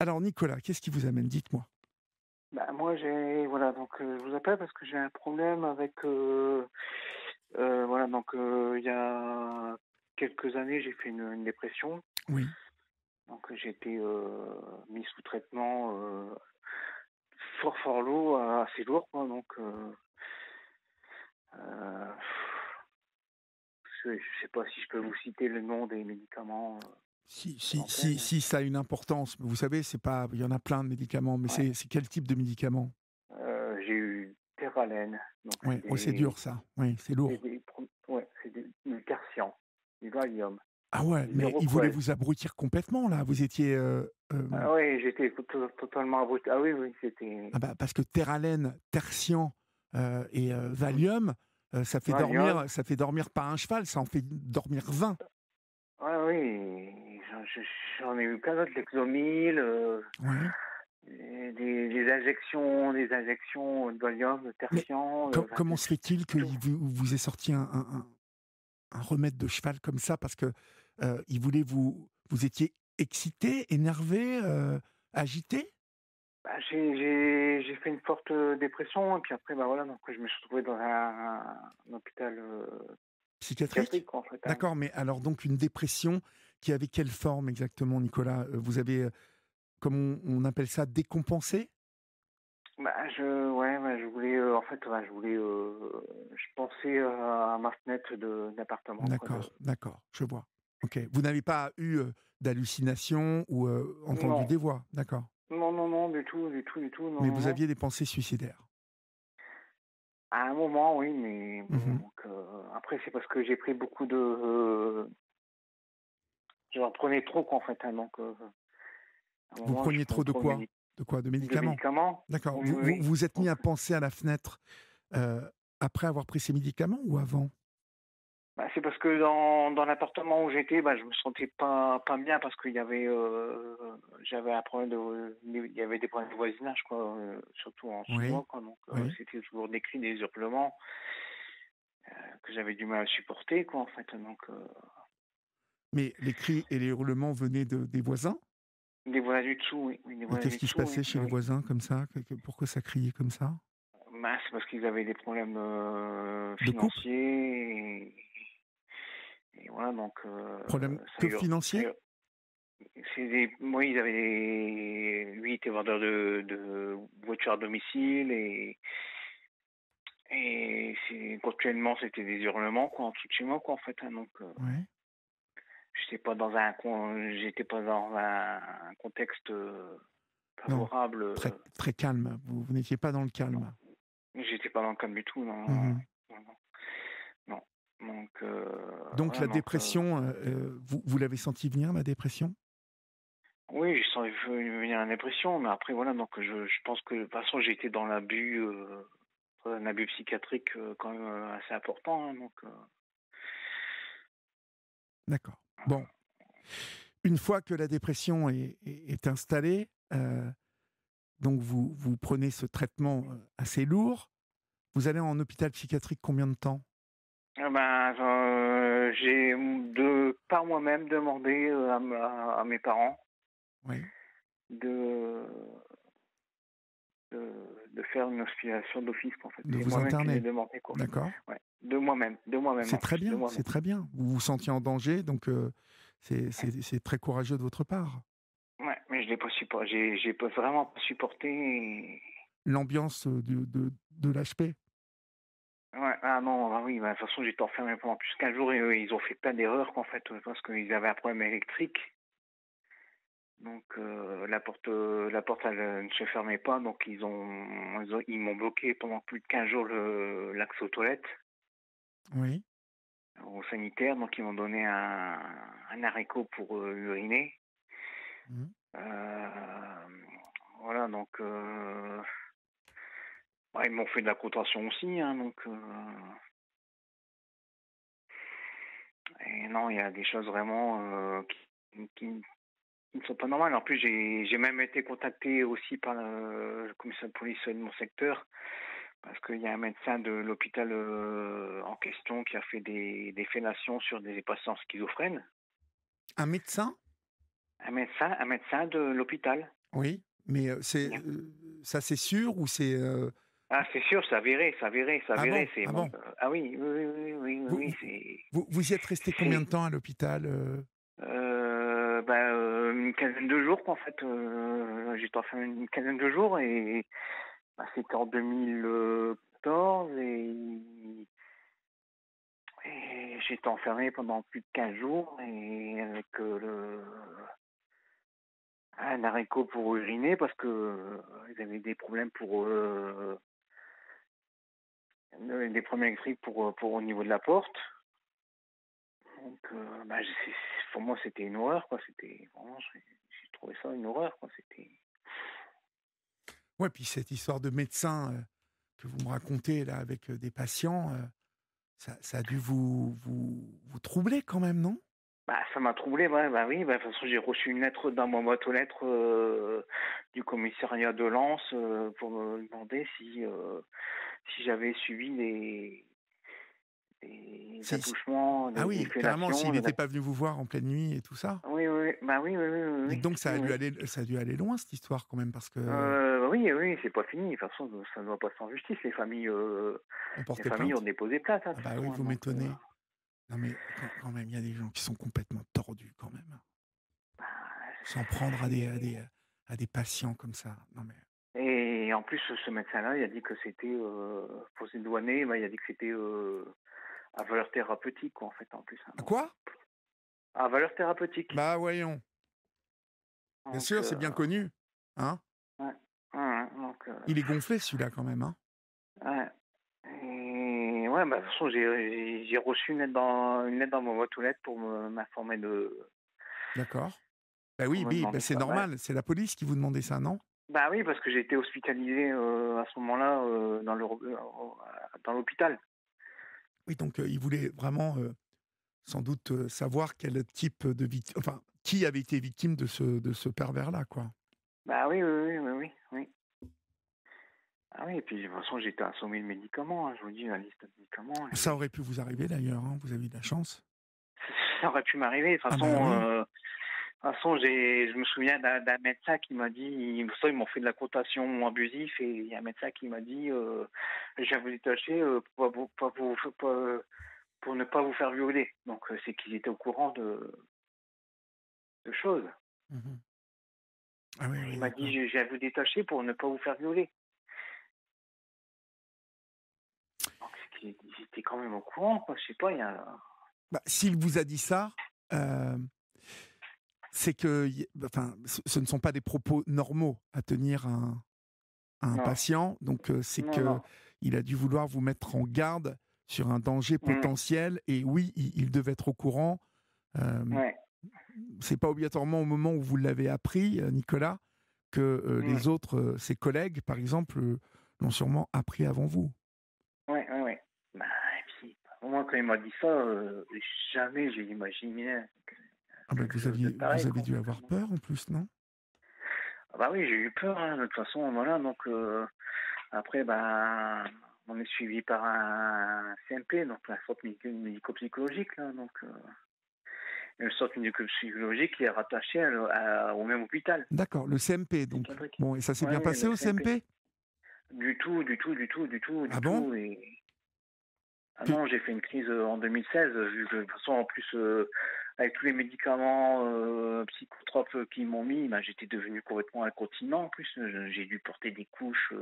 Alors Nicolas, qu'est-ce qui vous amène? Dites-moi. Bah, moi, voilà, donc je vous appelle parce que j'ai un problème avec, voilà, donc il y a quelques années, j'ai fait une dépression. Oui. Donc j'ai été mis sous traitement fort, fort lourd, assez lourd, quoi. Donc euh, je sais pas si je peux vous citer le nom des médicaments Si, à si, si, l'antenne. si ça a une importance, vous savez, c'est pas, il y en a plein de médicaments, mais Ouais. c'est quel type de médicaments? J'ai eu Terralène, donc Oui, oh, c'est dur ça. Oui, c'est lourd. ouais, c'est du Tertian, du Valium, Ah ouais, du mais il voulait Seroquel. vous abrutir complètement là. Vous étiez Ah oui, j'étais totalement abruti. Ah oui, oui, c'était ah bah, parce que Terralène, Tertian et Valium, Valium. ça fait dormir pas un cheval, ça en fait dormir 20. Ah oui, j'en ai eu plein d'autres, Lexomil, Ouais. et des injections de Valium, de Mais Tertian, enfin, comment se fait-il tout. qu'il vous ait sorti un remède de cheval comme ça parce que il voulait vous étiez excité, énervé, agité? Bah, j'ai fait une forte dépression, et puis après, bah voilà, donc je me suis retrouvé dans un hôpital Psychiatrique? psychiatrique, quoi, en fait, hein. D'accord, mais alors donc une dépression qui avait quelle forme exactement, Nicolas? Vous avez, comme on appelle ça, décompensé? Bah, ouais, je voulais, en fait, ouais, je pensais à ma fenêtre d'appartement, quoi. D'accord, d'accord, je vois. OK. Vous n'avez pas eu, d'hallucinations ou, entendu Non, des voix? D'accord. non, non, non, du tout, du tout, du tout, non, Mais non, vous non. aviez des pensées suicidaires? À un moment, oui, mais bon, Mmh. donc, après, c'est parce que j'ai pris beaucoup j'en prenais trop, quoi, en fait, hein, donc, à un Vous moment, je preniez prenais trop de trop quoi? De quoi? De de médicaments? médicaments. D'accord. Oui, Vous oui, vous oui. vous êtes mis Donc, à penser à la fenêtre, heu, après avoir pris ces médicaments ou avant? bah, c'est parce que dans l'appartement où j'étais, bah, je me sentais pas bien parce qu'il y avait, j'avais un problème il y avait des problèmes de voisinage, quoi, surtout en Oui, sous-bois, quoi, donc, oui. c'était toujours des cris, des hurlements, que j'avais du mal à supporter, quoi, en fait, donc, Mais les cris et les hurlements venaient des voisins? des voisins du dessous, oui, oui, des Et voisins qu'est-ce du qui se dessous, oui, passait chez les oui. voisins comme ça? Pourquoi ça criait comme ça? Bah, c'est parce qu'ils avaient des problèmes, De couple? financiers, et voilà, donc, Problème ça que hur ça financier? hur oui, ils avaient lui était vendeur de voitures à domicile, et continuellement, c'était des hurlements, quoi, en dessous de chez moi, quoi, en fait, hein, donc, Ouais. j'étais pas dans un contexte, Non, favorable, très très calme. Vous n'étiez pas dans le non. calme. J'étais pas dans le calme du tout, non, non, non, Mmh. non, non, non. Donc, Donc voilà, la donc, dépression, vous l'avez senti venir, la dépression? oui, j'ai senti venir une dépression, mais après, voilà, donc je pense que, de toute façon, j'ai été dans l'abus, un abus psychiatrique, quand même, assez important, hein, donc, D'accord. Bon, une fois que la dépression est installée, donc vous prenez ce traitement, assez lourd. Vous allez en hôpital psychiatrique combien de temps? ah ben, j'ai, par moi-même demandé, à mes parents Oui. de de de faire une hospitalisation d'office, quoi, en fait. De C'est vous moi-même qui l'ai interner? demandé, quoi. D'accord. Ouais, de moi-même C'est en très plus, de bien, moi-même. c'est très bien. Vous vous sentiez en danger, donc c'est très courageux de votre part. Ouais, mais je l'ai pas suppor j'ai pas vraiment pas supporté, L'ambiance, de l'HP? ouais, ah non, ah oui, bah, de toute façon, j'étais enfermé pendant plus d'15 jours, et ils ont fait plein d'erreurs, quoi, en fait, parce qu'ils avaient un problème électrique. Donc, la porte, elle, ne se fermait pas, donc ils m'ont bloqué pendant plus de 15 jours l'accès aux toilettes, Oui. aux sanitaires, donc ils m'ont donné un haricot pour, uriner. Mmh. Voilà, donc, ouais, ils m'ont fait de la contention aussi, hein, donc, et non, il y a des choses vraiment, qui ne sont pas normales. En plus, j'ai même été contacté aussi par le commissaire de police de mon secteur, parce qu'il y a un médecin de l'hôpital, en question, qui a fait des fellations sur des patients schizophrènes. Un médecin? Un médecin de l'hôpital. Oui, mais ça c'est sûr ou c'est... Ah, c'est sûr, ça avéré, ça avéré, ça Ah bon? avéré. C'est Ah bon. bon? Ah oui, oui, oui, oui, oui, oui, Vous, oui, vous, vous y êtes resté combien c'est, de temps à l'hôpital une quinzaine de jours, quoi, en fait. J'étais enfermé une quinzaine de jours et c'était en 2014 et j'étais enfermé pendant plus de 15 jours et avec un haricot pour uriner parce que ils avaient des problèmes des problèmes électriques pour au niveau de la porte. Donc, pour moi, c'était une horreur, quoi. C'était vraiment, j'ai trouvé ça une horreur, quoi. C'était. Ouais, puis cette histoire de médecin que vous me racontez là avec des patients, ça a dû vous troubler quand même, non? Ça m'a troublé, ouais, bah oui, de toute façon, j'ai reçu une lettre dans ma boîte aux lettres du commissariat de Lens pour me demander si j'avais subi des C'est- attouchements, Ah des oui, carrément, fellations. s'il n'était pas venu vous voir en pleine nuit et tout ça. Oui, oui, bah oui, oui, oui, oui, Dites oui, donc, oui, oui. ça a dû aller loin cette histoire quand même, parce que Oui, oui, c'est pas fini. De toute façon, ça ne doit pas sans justice. on Les portait familles ont plainte. déposé plainte, hein, de Ah toute bah oui, façon, hein, vous donc, m'étonnez. Non mais quand même, il y a des gens qui sont complètement tordus quand même. bah, S'en prendre c'est- à des patients comme ça. Non mais Et en plus, ce médecin-là, il a dit que c'était, pour se douaner, il a dit que c'était à valeur thérapeutique, quoi, en fait, en plus, hein, à donc, quoi? à valeur thérapeutique. Bah voyons. Bien Donc, sûr, c'est bien connu, hein. ouais, ouais, ouais, donc, Il est gonflé celui-là quand même, hein. ouais. Et ouais, de toute façon, j'ai reçu une lettre dans ma boîte aux lettres pour m'informer D'accord. Bah pour oui, me oui, bah demander c'est ça. normal. C'est la police qui vous demandait ça, non? Bah oui, parce que j'ai été hospitalisé à ce moment-là dans l'hôpital. Oui, donc il voulait vraiment sans doute savoir quel type de victime, enfin, qui avait été victime de ce pervers-là, quoi. Bah oui, oui, oui, oui, oui, oui. Ah oui, et puis de toute façon, j'étais assommé de médicaments, hein, je vous dis, la liste de médicaments. Ça aurait pu vous arriver d'ailleurs, hein, vous avez eu de la chance. Ça aurait pu m'arriver. Ah bah oui. De toute façon, je me souviens d'un médecin qui m'a dit, ils m'ont fait de la cotation abusive et il y a un médecin qui m'a dit, je viens vous détacher pour ne pas vous faire violer. Donc c'est qu'ils étaient au courant de choses. Mhm. Ah oui, oui, Il m'a dit, d'accord. je viens vous détacher pour ne pas vous faire violer. Donc c'est qu'ils étaient quand même au courant, quoi. Je sais pas, il y a. Bah, s'il vous a dit ça, c'est que, enfin, ce ne sont pas des propos normaux à tenir à un Non, patient. Donc, c'est non, que non. il a dû vouloir vous mettre en garde sur un danger Mm, potentiel. Et oui, il devait être au courant. Euh, ouais. c'est pas obligatoirement au moment où vous l'avez appris, Nicolas, que Mm, les autres, ses collègues, par exemple, l'ont sûrement appris avant vous. ouais, ouais, ouais. Et puis, moi, quand il m'a dit ça, jamais j'ai imaginé Ah ben, quelque chose de pareil, vous avez quoi, en dû fait, avoir hein. peur en plus, non? Ah bah oui, j'ai eu peur, hein, de toute façon, voilà. Donc, après, on est suivi par un CMP, donc la sorte médico-psychologique, là. Donc, une sorte médico-psychologique qui est rattachée au même hôpital D'accord, le CMP, donc. psychiatrique. Bon, et ça s'est Ouais, bien oui, passé le au CMP. CMP? Du tout, du tout, du tout, du tout, du Ah bon? tout. Ah Que- non, j'ai fait une crise en 2016, vu que de toute façon, en plus, avec tous les médicaments psychotropes qu'ils m'ont mis, j'étais devenu complètement incontinent. En plus, j'ai dû porter des couches,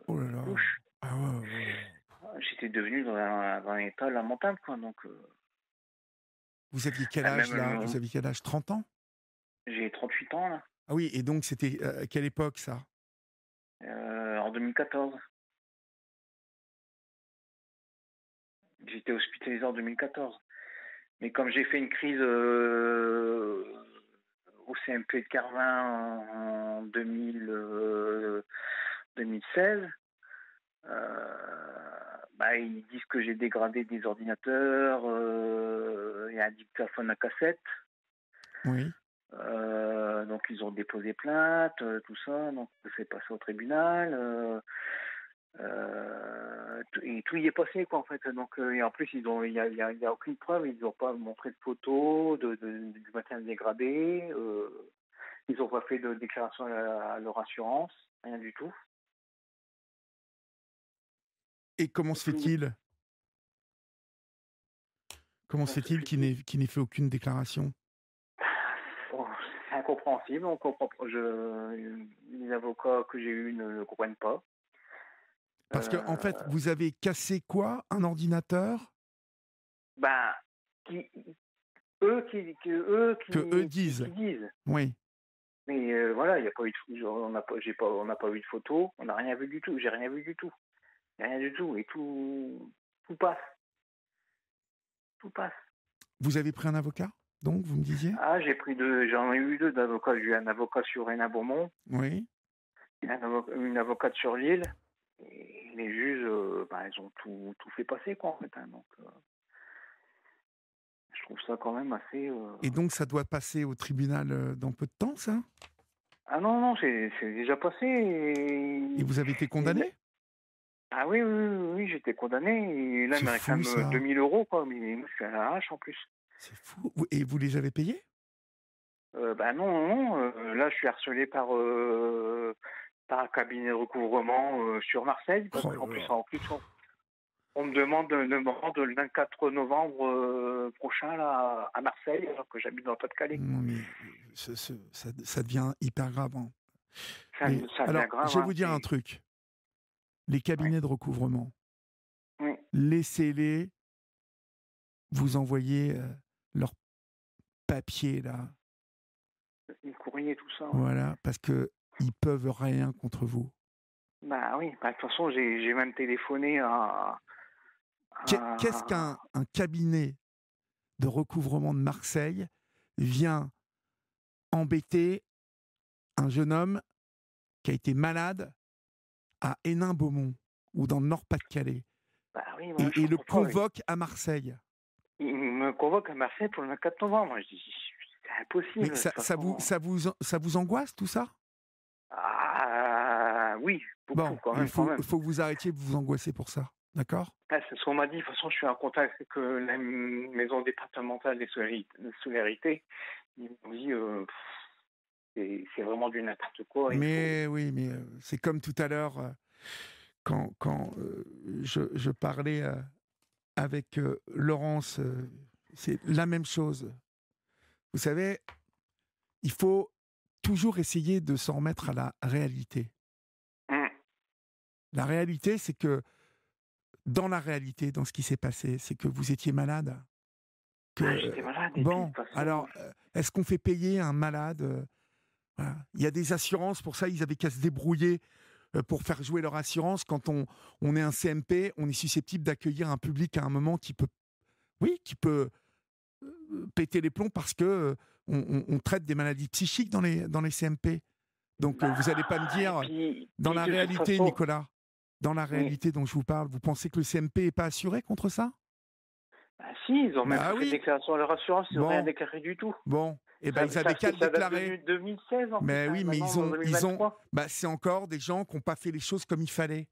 Oh là là. couches. Ah ouais, ouais, ouais. J'étais devenu dans un état lamentable, quoi. Donc, Vous aviez quel âge même, là? Vous aviez quel âge? 30 ans? j'ai 38 ans, là, Ah oui, et donc c'était à quelle époque ça? en 2014. J'étais hospitalisé en 2014. Mais comme j'ai fait une crise au CMP de Carvin en 2016, ils disent que j'ai dégradé des ordinateurs, il y a un dictaphone à cassette. Oui. Donc ils ont déposé plainte, tout ça, donc c'est passé au tribunal. Et tout y est passé, quoi, en fait. Donc, et en plus, il y a aucune preuve, ils n'ont pas montré de photos du matériel dégradé. Ils n'ont pas fait de déclaration à leur assurance, rien du tout. Et comment se Tout, fait-il Comment se ça se fait-il fait tout. qu'il n'ait fait aucune déclaration? Bon, c'est incompréhensible. Les avocats que j'ai eus ne le comprennent pas. Parce que en fait, Euh, vous avez cassé quoi? Un ordinateur? ben, qui, Que eux disent. qui disent. Oui. Mais voilà, il y a pas eu on n'a pas eu de photo, on n'a rien vu du tout. J'ai rien vu du tout, rien du tout, et tout passe, tout passe. Vous avez pris un avocat, donc, vous me disiez? Ah, j'en ai eu deux d'avocats. J'ai eu un avocat sur Hénin-Beaumont, Oui. et une avocate sur Lille. Et les juges, ils ont tout fait passer, quoi, en fait. Hein, donc, je trouve ça quand même assez. Et donc, ça doit passer au tribunal dans peu de temps, ça? Ah non, non, c'est déjà passé. Et vous avez été condamné? Ah oui, oui, oui, oui, j'étais condamné. Et là, il C'est me fou, réclame ça. 2 000 €, quoi. Mais moi, je suis à l'arrache en plus. C'est fou. Et vous les avez payés? Non, non, non. Là, je suis harcelé par un cabinet de recouvrement sur Marseille. Parce Oh qu'en là plus, là. on me demande de me rendre le 24 novembre prochain là, à Marseille, alors que j'habite dans le Pas-de-Calais. Non, mais ça devient hyper grave, hein. Ça, Mais ça devient alors, grave, je vais hein. vous dire un truc. Les Ouais, cabinets de recouvrement, oui, laissez-les vous envoyer leurs papiers, là. les courriers, tout ça. Ouais. Voilà, parce que ils peuvent rien contre vous. Bah oui, de toute façon, j'ai même téléphoné Qu'est-ce à... qu'un cabinet de recouvrement de Marseille vient embêter un jeune homme qui a été malade à Hénin-Beaumont ou dans le Nord-Pas-de-Calais Bah oui, voilà, je et le comprends pas. convoque à Marseille? Il me convoque à Marseille pour le 24 novembre. Moi, je dis, c'est Mais impossible, de toute façon. ça vous angoisse tout ça? Ah oui, beaucoup Bon, quand il même, quand même. faut que vous arrêtiez de vous angoisser pour ça, d'accord? Ah, c'est ce qu'on m'a dit. De toute façon, je suis en contact avec la maison départementale des solidarités. Ils m'ont dit, c'est vraiment du n'importe quoi. Il faut. Mais oui, mais c'est comme tout à l'heure quand je parlais avec Laurence, c'est la même chose. Vous savez, il faut toujours essayer de s'en remettre à la réalité. Hum. La réalité, c'est que dans la réalité, dans ce qui s'est passé, c'est que vous étiez malade. Que Ah, j'étais malade et puis de bon, toute façon. alors, est-ce qu'on fait payer un malade voilà. Il y a des assurances pour ça, ils avaient qu'à se débrouiller pour faire jouer leur assurance. Quand on est un CMP, on est susceptible d'accueillir un public à un moment qui peut, oui, qui peut péter les plombs parce que on traite des maladies psychiques dans les CMP. Donc vous n'allez pas me Et dire, dans puis la de toute réalité, façon, Nicolas, dans la oui. réalité dont je vous parle, vous pensez que le CMP n'est pas assuré contre ça? Bah si, ils ont même Bah pas fait de oui. déclaration à leur assurance, ils n'ont rien Bon, déclaré du tout. bon. Eh ben ils avaient qu'à le Ça date déclarer. de 2016 en plus, Mais hein, oui, mais maintenant, en ils ont, 2023. bah c'est encore des gens qui n'ont pas fait les choses comme il fallait.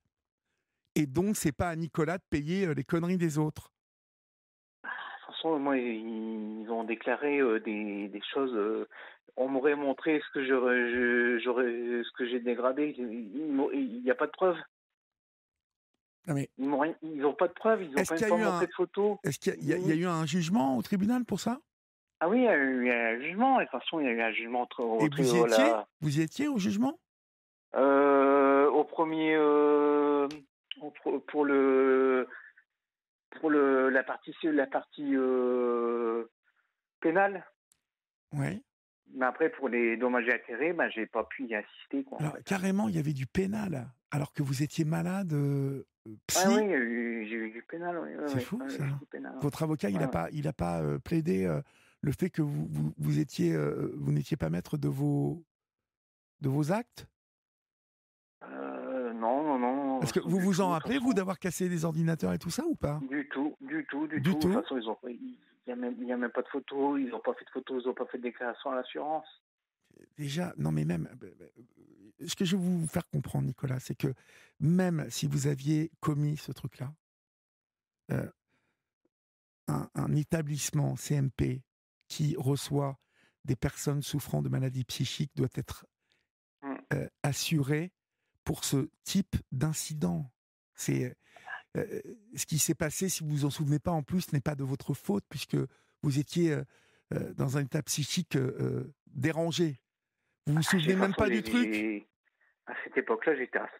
Et donc, c'est pas à Nicolas de payer les conneries des autres. De toute façon, moi, ils ont déclaré des choses. On m'aurait montré ce que ce que j'ai dégradé. Il n'y a pas de preuve. Non, mais Ils n'ont pas de preuve. Ils n'ont est-ce même qu'il y pas a eu montré un, de photo. est-ce qu'il y a, il y a eu un jugement au tribunal pour ça? Ah oui, il y a eu un jugement. Et de toute façon, il y a eu un jugement Et vous y étiez? voilà, Vous y étiez au jugement? au premier pour le la partie pénale. Oui. Mais après, pour les dommages et intérêts, j'ai pas pu y assister, quoi, en Alors, fait. Hein. carrément, il y avait du pénal, alors que vous étiez malade Ouais, oui, psy. j'ai eu du pénal, oui, oui, C'est oui, fou, ouais, ça. j'ai eu du pénal. Ouais. Votre avocat, Ouais, ouais. il a pas plaidé le fait que vous étiez, vous n'étiez pas maître de vos actes? Non, non, non, de Parce toute que façon, vous du vous en tout, de toute rappelez, vous, façon. d'avoir cassé des ordinateurs et tout ça, ou pas? Du tout, du tout, du Du tout. De toute tout? façon, il y a même pas de photo, ils n'ont pas fait de photos, ils n'ont pas fait de déclaration à l'assurance. Déjà, non mais même, ce que je veux vous faire comprendre, Nicolas, c'est que même si vous aviez commis ce truc-là, euh, un établissement CMP qui reçoit des personnes souffrant de maladies psychiques doit être Mm. assurée pour ce type d'incident. C'est ce qui s'est passé, si vous vous en souvenez pas en plus, n'est pas de votre faute puisque vous étiez dans un état psychique dérangé. Vous vous De toute souvenez même façon, pas du truc? à cette époque-là,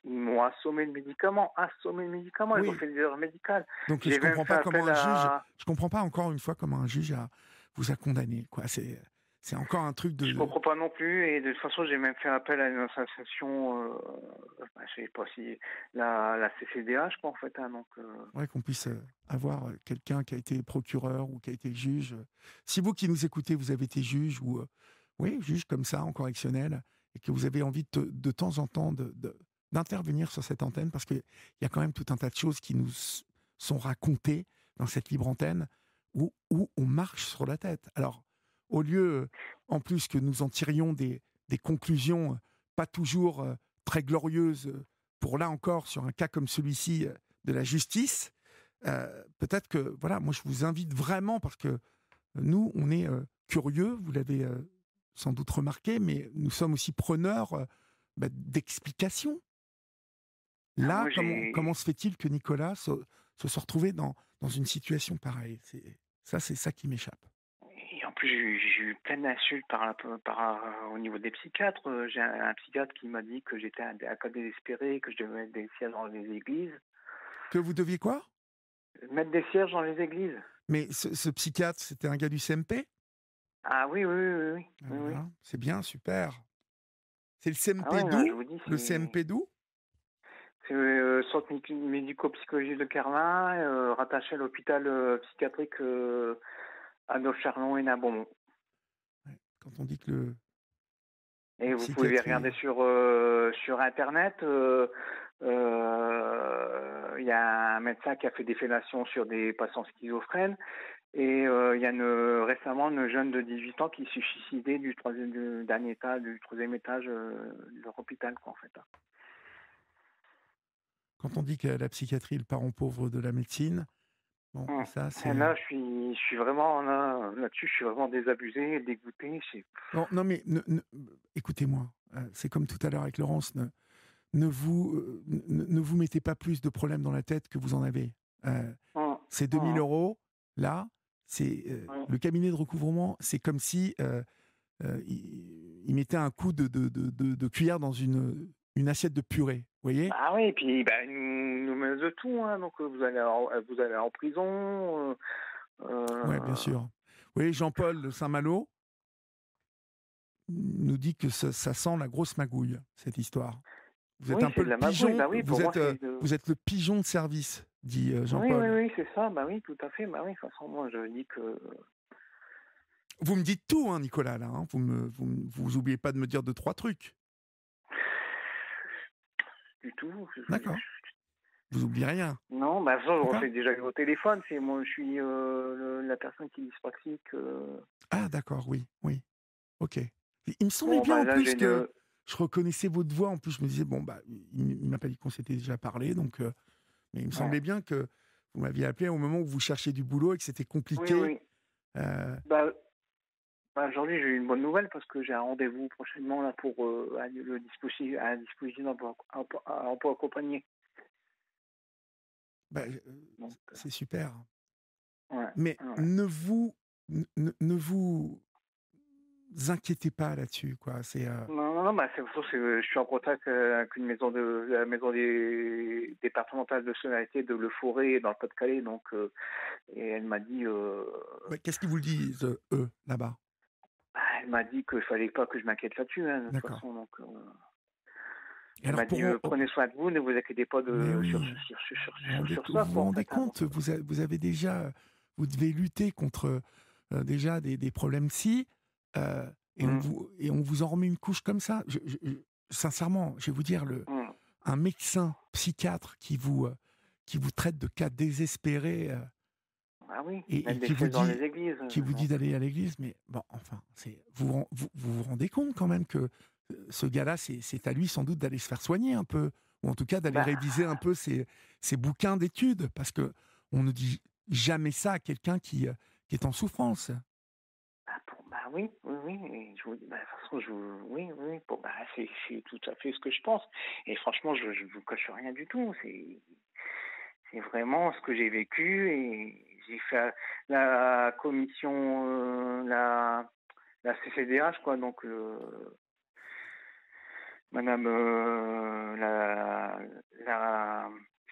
ils m'ont assommé le médicament, ils ont Oui. fait des erreurs médicales. Donc J'ai même fait appel à... je comprends pas encore une fois comment un juge vous a condamné, quoi. C'est encore un truc Je comprends pas non plus, et de toute façon, j'ai même fait appel à une association, je sais pas si la CCDH, quoi, en fait, hein, donc. ouais, qu'on puisse avoir quelqu'un qui a été procureur ou qui a été juge. Si vous qui nous écoutez, vous avez été juge ou oui, juge comme ça en correctionnel et que vous avez envie de temps en temps d'intervenir sur cette antenne parce qu'il y a quand même tout un tas de choses qui nous sont racontées dans cette libre antenne où on marche sur la tête. Alors, au lieu, en plus que nous en tirions des conclusions pas toujours très glorieuses pour là encore, sur un cas comme celui-ci, de la justice, peut-être que, voilà, moi je vous invite vraiment, parce que nous, on est curieux, vous l'avez sans doute remarqué, mais nous sommes aussi preneurs d'explications. Ah, Là, moi, comment se fait-il que Nicolas se soit retrouvé dans une situation pareille? C'est ça qui m'échappe. et en plus, j'ai eu plein d'insultes au niveau des psychiatres. J'ai un psychiatre qui m'a dit que j'étais un cas désespéré, que je devais mettre des cierges dans les églises. Que vous deviez quoi? Mettre des cierges dans les églises. Mais ce psychiatre, c'était un gars du CMP? Ah oui, oui, oui, oui, Ah, oui, oui. voilà, c'est bien, super. C'est le Ah CMP ouais, non, je d'où? vous dis, Le CMP d'où? c'est centre médico-psychologique de Carlin, rattaché à l'hôpital psychiatrique Adolphe Charlon et Nabourmont. Ouais, quand on dit que la Et vous pouvez psychiatrie... regarder sur Internet. Il y a un médecin qui a fait des fellations sur des patients schizophrènes. Et il y a récemment une jeune de 18 ans qui s'est suicidée du troisième étage de leur hôpital, quoi, en fait. Quand on dit que la psychiatrie est le parent pauvre de la médecine, bon, ça Et c'est... là, je suis vraiment là-dessus, je suis vraiment désabusé, dégoûté. Non, non mais écoutez-moi, c'est comme tout à l'heure avec Laurence, ne vous mettez pas plus de problèmes dans la tête que vous en avez. Ces 2000 euros, là, c'est le cabinet de recouvrement, c'est comme si il mettait un coup de cuillère dans une assiette de purée, vous voyez? Ah oui, et puis ils nous menacent de tout, hein, donc vous allez en prison. Oui, bien sûr. Vous voyez, Jean-Paul de Saint-Malo nous dit que ça sent la grosse magouille, cette histoire. Vous êtes Oui, un peu c'est de le la magouille. pigeon, Bah oui, pour moi, vous êtes le pigeon de service, dit Oui, oui, Jean-Paul. oui, c'est ça. Bah oui, tout à fait. Bah oui, de toute façon, moi, je dis que... Vous me dites tout, hein, Nicolas, là. Hein. Vous oubliez pas de me dire 2-3 trucs. Du tout. D'accord. Vous oubliez rien. Non, bah de toute façon, on s'est déjà eu au téléphone. Moi, je suis la personne qui est dyspraxique. Ah, d'accord, oui, oui. Ok. Il me semblait Bon, bien bah en là, plus que je reconnaissais votre voix. En plus, je me disais, bon, bah, il m'a pas dit qu'on s'était déjà parlé, donc... mais il me semblait bien que vous m'aviez appelé au moment où vous cherchiez du boulot et que c'était compliqué. Oui, oui. Aujourd'hui, j'ai eu une bonne nouvelle parce que j'ai un rendez-vous prochainement là pour un dispositif d'emploi accompagné. Bah, Donc, c'est super. ouais, Mais ouais. ne vous inquiétez pas là-dessus, quoi. C'est Non, je suis en contact avec la maison départementale de solidarité de Le Forêt dans le Pas-de-Calais, donc et elle m'a dit qu'est-ce qu'ils vous le disent, eux, là-bas? elle m'a dit qu'il fallait pas que je m'inquiète là-dessus, hein, de toute D'accord. façon, donc Et elle alors m'a dit prenez soin de vous, ne vous inquiétez pas mais oui, sur vous ça, vous quoi, en rendez fait, hein, compte, vous avez déjà, vous devez lutter contre déjà des problèmes psy, et on vous en remet une couche comme ça. Sincèrement, je vais vous dire, un médecin psychiatre qui vous traite de cas désespérés Ah oui, et mettre des chaises dans les églises. qui vous dit d'aller à l'église, mais bon, enfin, vous rendez compte quand même que ce gars-là, c'est à lui sans doute d'aller se faire soigner un peu, ou en tout cas d'aller réviser un peu ses bouquins d'études, parce que on ne dit jamais ça à quelqu'un qui est en souffrance. oui, oui, oui. Et je vous dis, bah, de toute façon, oui, oui. Bon, bah, c'est tout à fait ce que je pense. Et franchement, je vous cache rien du tout. C'est vraiment ce que j'ai vécu et j'ai fait la commission, la CCDH, quoi. Donc, Madame,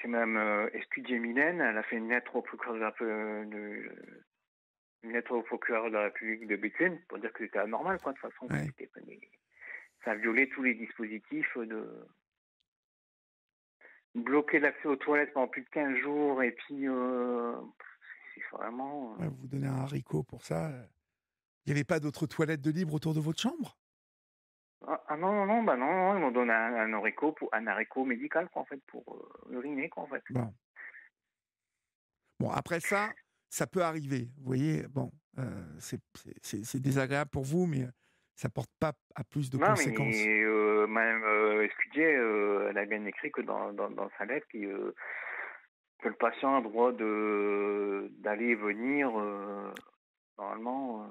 c'est Madame Escudier-Mylène. Elle a fait une lettre au procureur une lettre au procureur de la République de Béthune pour dire que c'était anormal, quoi, de toute façon. Ouais. Ça violait tous les dispositifs de bloquer l'accès aux toilettes pendant plus de 15 jours et puis c'est vraiment. Ouais, vous donnez un haricot pour ça. Il n'y avait pas d'autres toilettes de libre autour de votre chambre? Non, non, non, bah non, non, ils m'ont donné un haricot médical, quoi, en fait, pour uriner, quoi, en fait. Bon. Bon, après ça, ça peut arriver. Vous voyez, bon, c'est désagréable pour vous, mais ça porte pas à plus de Non, conséquences. mais Madame Escudier, elle a bien écrit que dans sa lettre que le patient a le droit d'aller et venir normalement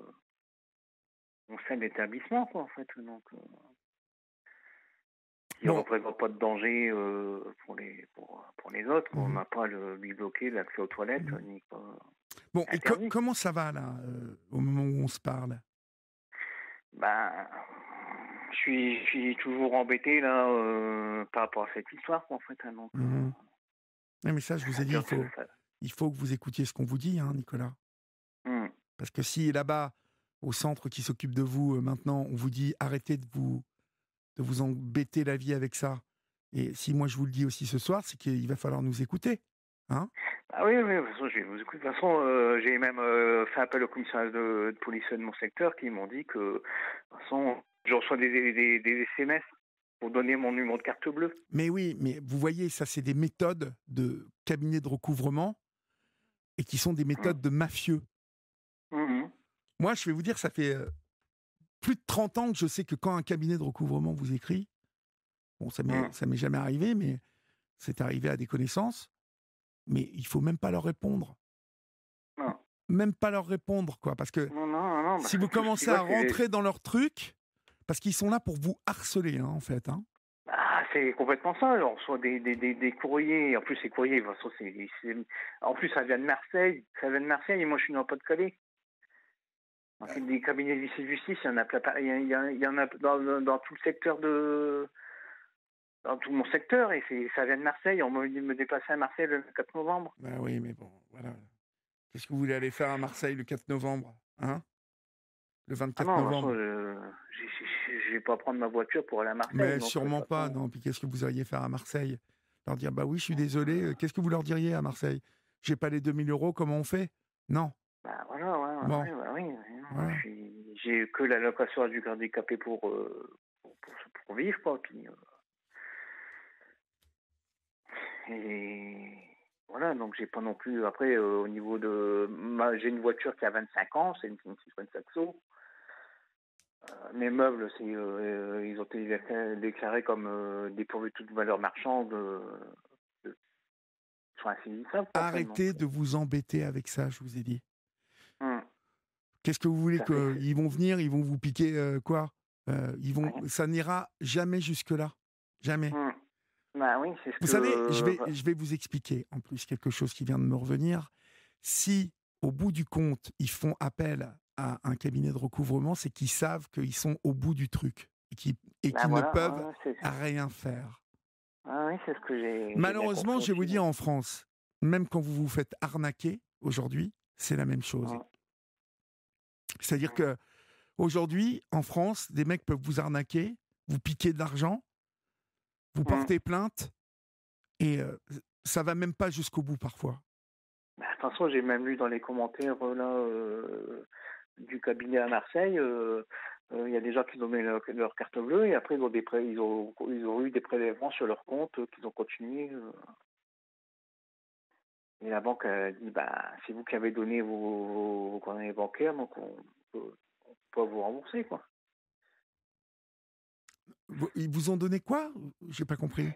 au sein de l'établissement, quoi, en fait. Donc, qui ne Bon, représente pas de danger pour les autres. On mhm, n'a pas à lui bloquer l'accès aux toilettes, mhm. ni pas Bon, et interdit. comment ça va là, au moment où on se parle? Ben, je suis toujours embêté là par rapport à cette histoire, quoi, en fait. Hein, donc, Mhm. Ouais, mais ça, je vous ça ai dit, dure. il faut que vous écoutiez ce qu'on vous dit, hein, Nicolas. Hmm. Parce que si là-bas, au centre qui s'occupe de vous, maintenant, on vous dit arrêtez de vous embêter la vie avec ça. Et si moi je vous le dis aussi ce soir, c'est qu'il va falloir nous écouter. Hein? Ah oui, oui, de toute façon, de toute façon, j'ai même fait appel au commissariat de police de mon secteur qui m'ont dit que, de toute façon, je reçois des SMS pour donner mon numéro de carte bleue. Mais oui, mais vous voyez, ça c'est des méthodes de cabinet de recouvrement et qui sont des Hmm. méthodes de mafieux. Mhm. Moi, je vais vous dire, ça fait plus de 30 ans que je sais que quand un cabinet de recouvrement vous écrit, bon, Hmm. ça m'est jamais arrivé, mais c'est arrivé à des connaissances, mais il faut même pas leur répondre. Non. Même pas leur répondre, quoi. Parce que Non, non, non, non, parce si que vous tout ce qu'ils commencez à veulent, c'est. rentrer dans leur truc, parce qu'ils sont là pour vous harceler, hein, en fait. Hein. Ah, c'est complètement ça. On reçoit des courriers. En plus, ces courriers, de toute façon, en plus, ça vient de Marseille. Ça vient de Marseille et moi, je suis dans le Pas-de-Calais. Donc, des cabinets de justice, il y en a plein, il y en a dans tout le secteur dans tout mon secteur et ça vient de Marseille. On m'a dit de me déplacer à Marseille le 4 novembre. Bah oui, mais bon, voilà. Qu'est-ce que vous voulez aller faire à Marseille le 4 novembre? Hein? Le Ah 24 non, de toute façon, novembre? je vais pas prendre ma voiture pour aller à Marseille. Mais Donc, de toute sûrement pas, façon. non. Puis qu'est-ce que vous iriez faire à Marseille? Leur dire, bah oui, je suis désolé. Qu'est-ce que vous leur diriez à Marseille? J'ai pas les 2 000 euros, comment on fait? Non. Bah voilà, ouais, Bon, ouais, bah oui, non, voilà. j'ai que l'allocation adulte handicapé pour vivre, quoi. Puis, et voilà, donc j'ai pas non plus. Après, au niveau j'ai une voiture qui a 25 ans, c'est une Citroën Saxo. Mes meubles, ils ont été déclarés comme dépourvus de toute valeur marchande, de- sont insaisissables, quoi, en fait. Donc, Arrêtez de vous embêter avec ça, je vous ai dit. hum, Qu'est-ce que vous voulez ça fait. qu'ils vont venir, ils vont vous piquer quoi? Rien. Ça n'ira jamais jusque-là. Jamais. Hum. Bah oui, c'est ce Vous savez, que. je vais vous expliquer en plus quelque chose qui vient de me revenir. Si, au bout du compte, ils font appel à un cabinet de recouvrement, c'est qu'ils savent qu'ils sont au bout du truc et Bah qu'ils ne voilà, peuvent ouais, rien faire. oui, c'est ce que j'ai bien Malheureusement, compris je vais vous aussi. dire, en France, même quand vous vous faites arnaquer aujourd'hui, c'est la même chose. Hum, C'est-à-dire hum, que aujourd'hui, en France, des mecs peuvent vous arnaquer, vous piquer de l'argent, vous hum. porter plainte, et ça va même pas jusqu'au bout parfois. Bah, de toute façon, j'ai même lu dans les commentaires là du cabinet à Marseille, il y a des gens qui ont donné leur carte bleue et après ils ont eu des prélèvements sur leur compte qu'ils ont continué. Et la banque a dit bah c'est vous qui avez donné vos coordonnées bancaires donc peut, on peut vous rembourser quoi. Ils vous ont donné quoi? J'ai pas compris.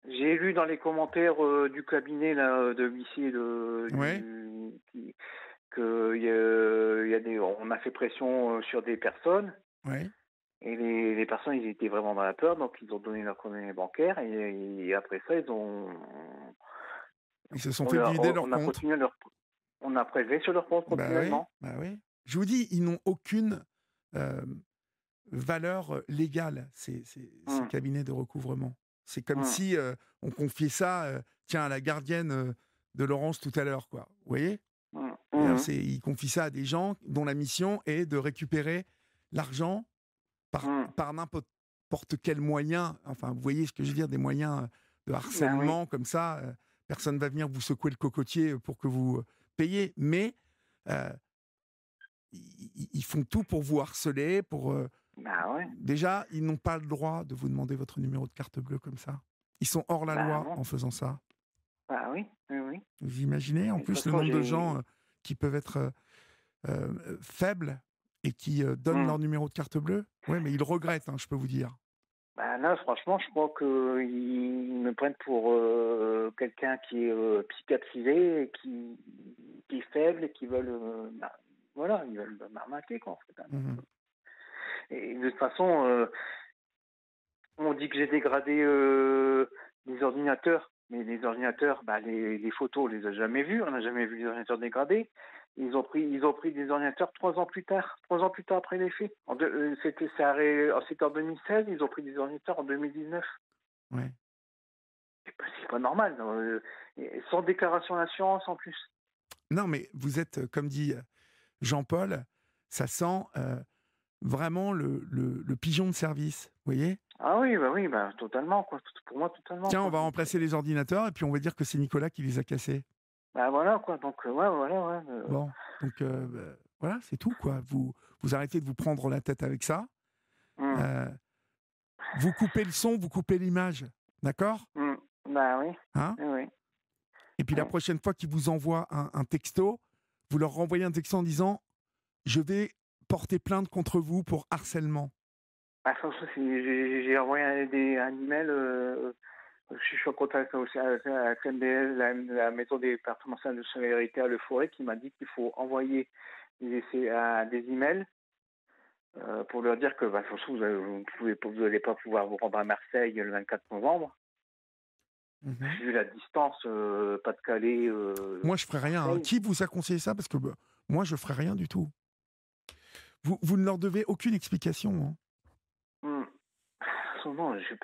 J'ai lu dans les commentaires du cabinet là de l'huissier Ouais. que que on a fait pression sur des personnes. Ouais. Et les personnes, ils étaient vraiment dans la peur, donc ils ont donné leurs coordonnées bancaires et après ça, Ils se sont fait vider leur on a compte. continué on a prélevé sur leur compte continuellement. Bah oui. Je vous dis, ils n'ont aucune euh, valeur légale, ces Hum, cabinets de recouvrement. C'est comme hum, si on confiait ça, tiens, à la gardienne de Laurence tout à l'heure, quoi. Vous voyez? hum, C'est-à-dire, hum, ils confient ça à des gens dont la mission est de récupérer l'argent hum. par n'importe quel moyen. Enfin, vous voyez ce que je veux dire, des moyens de Ben oui, harcèlement comme ça. Personne ne va venir vous secouer le cocotier pour que vous payiez. Mais euh, ils font tout pour vous harceler. ben ouais, Déjà, ils n'ont pas le droit de vous demander votre numéro de carte bleue comme ça. Ils sont hors la ben loi non, en faisant ça. ben oui, oui, oui. Vous imaginez en Et de toute plus le façon, nombre de gens qui peuvent être faibles et qui donnent leur hum. numéro de carte bleue. Oui, mais ils le regrettent, hein, je peux vous dire. Ben là, franchement, je crois qu'ils me prennent pour quelqu'un qui est psychiatrisé, et qui est faible et qui veulent, voilà, ils veulent m'arnaquer, quoi, en fait, hein. Mhm. Et de toute façon, on dit que j'ai dégradé les ordinateurs, mais les ordinateurs, bah, les photos, on les a jamais vues, on n'a jamais vu les ordinateurs dégradés. Ils ont pris des ordinateurs 3 ans plus tard après les faits. C'était en 2016, ils ont pris des ordinateurs en 2019. Ouais. C'est pas normal, et sans déclaration d'assurance en plus. Non, mais vous êtes, comme dit Jean-Paul, ça sent vraiment le pigeon de service, vous voyez? Ah oui, bah, totalement, quoi. Pour moi, totalement, Tiens, on quoi. va Donc, remplacer les ordinateurs et puis on va dire que c'est Nicolas qui les a cassés. bah voilà, quoi. Donc, ouais, voilà, ouais. Bon, donc voilà, c'est tout, quoi. Vous arrêtez de vous prendre la tête avec ça. Hum, Euh, vous coupez le son, vous coupez l'image, d'accord? bah oui, Hein? oui, oui. Et puis la Ouais. prochaine fois qu'ils vous envoient un texto, vous leur renvoyez un texto en disant je vais porter plainte contre vous pour harcèlement. Ah, franchement, j'ai envoyé un email. Je suis en contact aussi avec MDL, la maison des départementale de solidarité à Le Forêt, qui m'a dit qu'il faut envoyer des emails pour leur dire que, bah, de toute façon, vous n'allez pas pouvoir vous rendre à Marseille le 24 novembre. Mhm. Vu la distance, Pas-de-Calais, Moi, je ferai rien, hein. Marseille. Qui vous a conseillé ça? Parce que bah, moi, je ferai rien du tout. Vous ne leur devez aucune explication, hein. Hmm. Non, je vais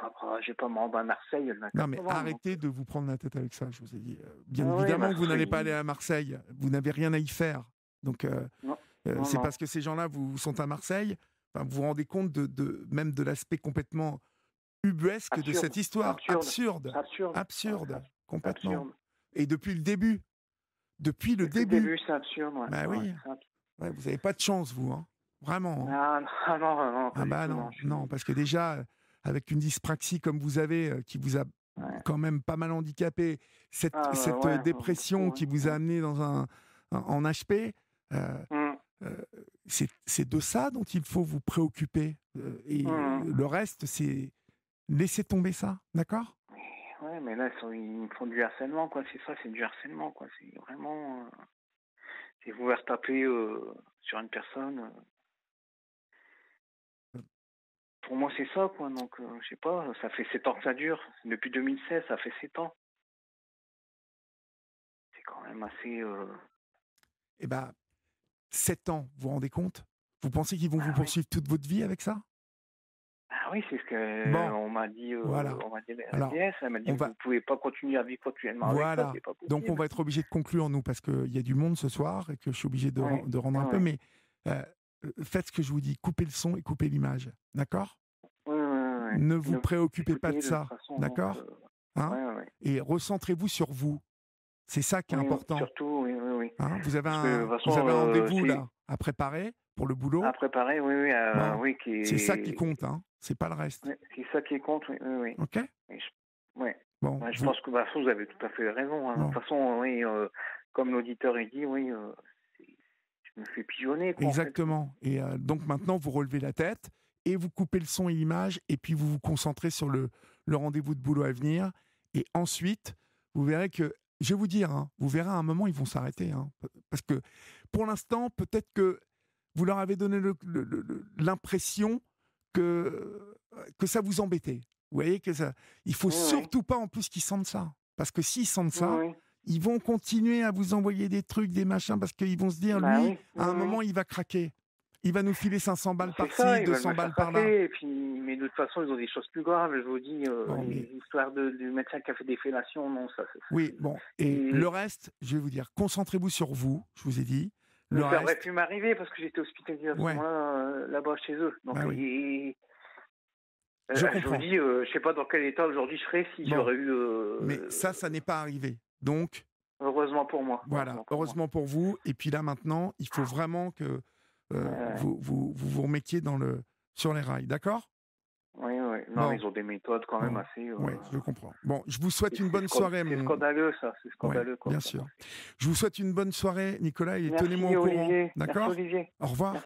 pas me rendre à Marseille le Non, 24 mais novembre. Donc, arrêtez de vous prendre la tête avec ça, je vous ai dit. Bien oui, évidemment bah, que vous n'allez pas aller oui. à Marseille. Vous n'avez rien à y faire. Donc, Non, non, c'est non. parce que ces gens-là vous sont à Marseille. Enfin, vous vous rendez compte même de l'aspect complètement ubuesque de Absurde, cette histoire. absurde, Absurde. absurde. Ouais, Absurde. c'est Complètement. absurde. Et depuis le début. Depuis le Depuis le début. début, c'est absurde, ouais. Bah Ouais, oui. c'est absurde. Ouais, vous n'avez pas de chance, vous. Hein. Vraiment. Hein. Ah, non, ah, non, non, pas Ah du bah tout, non. non. Non, parce que déjà, avec une dyspraxie comme vous avez, qui vous a Ouais. quand même pas mal handicapé, Ah, bah, cette ouais, dépression beaucoup, qui hein. vous a amené en HP, Hum, euh, c'est de ça dont il faut vous préoccuper. Et hum. le reste, c'est laisser tomber ça, d'accord? Ouais, mais là, ils me font du harcèlement, quoi. C'est ça, c'est du harcèlement, quoi. C'est vraiment. C'est vous faire taper sur une personne. Pour moi, c'est ça, quoi. Donc, je sais pas, ça fait 7 ans que ça dure. Depuis 2016, ça fait 7 ans. C'est quand même assez. Eh ben, 7 ans, vous vous rendez compte? Vous pensez qu'ils vont vous Ah oui. poursuivre toute votre vie avec ça? Ah oui, c'est ce que Bon, on m'a dit. voilà. On m'a dit la Alors, DS. Elle m'a dit on vous va, ne pouvez pas continuer à vivre continuellement avec ça, voilà. c'est pas Donc, on possible. va être obligé de conclure, nous, parce qu'il y a du monde ce soir et que je suis obligé Oui, de rendre un peu. oui, Mais euh, faites ce que je vous dis. Coupez le son et coupez l'image. D'accord? oui, oui, oui. Ne Ne vous vous préoccupez pas de écoutez de toute ça. façon, donc. D'accord? Hein? Oui, oui, Et recentrez-vous sur vous. C'est ça qui est oui, important. surtout, oui, oui, oui. Hein? Parce que de toute Vous façon, avez un rendez-vous c'est là à préparer pour le à boulot. préparer, oui, oui, Bon, oui, qui c'est ça qui est. compte. Hein? C'est pas le reste. Ouais, c'est ça qui compte, oui, oui, oui. Ok? Et ouais. Bon, Ouais, je pense que bah, vous avez tout à fait raison. Hein. De bon. toute façon, oui, comme l'auditeur il dit, oui, c'est- je me fais pigeonner, quoi, en fait. Exactement. Et donc maintenant, vous relevez la tête et vous coupez le son et l'image et puis vous vous concentrez sur le rendez-vous de boulot à venir. Et ensuite, vous verrez que, je vais vous dire, hein, vous verrez à un moment, ils vont s'arrêter. Hein, parce que pour l'instant, peut-être que vous leur avez donné l'impression que ça vous embêtait. Vous voyez que ça, il faut Oui, oui. surtout pas en plus qu'ils sentent ça. Parce que s'ils sentent ça, Oui, oui. ils vont continuer à vous envoyer des trucs, des machins, parce qu'ils vont se dire, Bah lui, oui, à oui, un moment, oui. il va craquer. Il va nous filer 500 balles C'est ça, par-ci, ils veulent me 200 faire balles par-là. craquer. Et puis, mais de toute façon, ils ont des choses plus graves. Je vous dis, Bon, les mais histoires du médecin qui a fait des fellations, non, ça, oui, bon. Et le et reste, je vais vous dire, concentrez-vous sur vous, je vous ai dit. mais Le ça aurait reste, pu m'arriver parce que j'étais hospitalisé à ce ouais, moment-là, là-bas chez eux. Donc, bah oui, je je vous comprends. dis, je sais pas dans quel état aujourd'hui je serais si Bon, j'aurais eu. mais ça n'est pas arrivé. Donc, Heureusement pour moi. voilà, Heureusement pour moi. heureusement pour vous. Et puis là, maintenant, il faut vraiment que Ouais. vous remettiez sur les rails, d'accord? Oui, oui. Non, mais Bon, ils ont des méthodes quand même bon, assez. ouais, je comprends. Bon, je vous souhaite une bonne soirée, C'est mon... scandaleux, ça. C'est Ouais, scandaleux, quoi, bien ce qu'on sûr. a fait. Je vous souhaite une bonne soirée, Nicolas, et tenez-moi Merci, au courant, Olivier. Merci, d'accord? Olivier. Au revoir. Merci.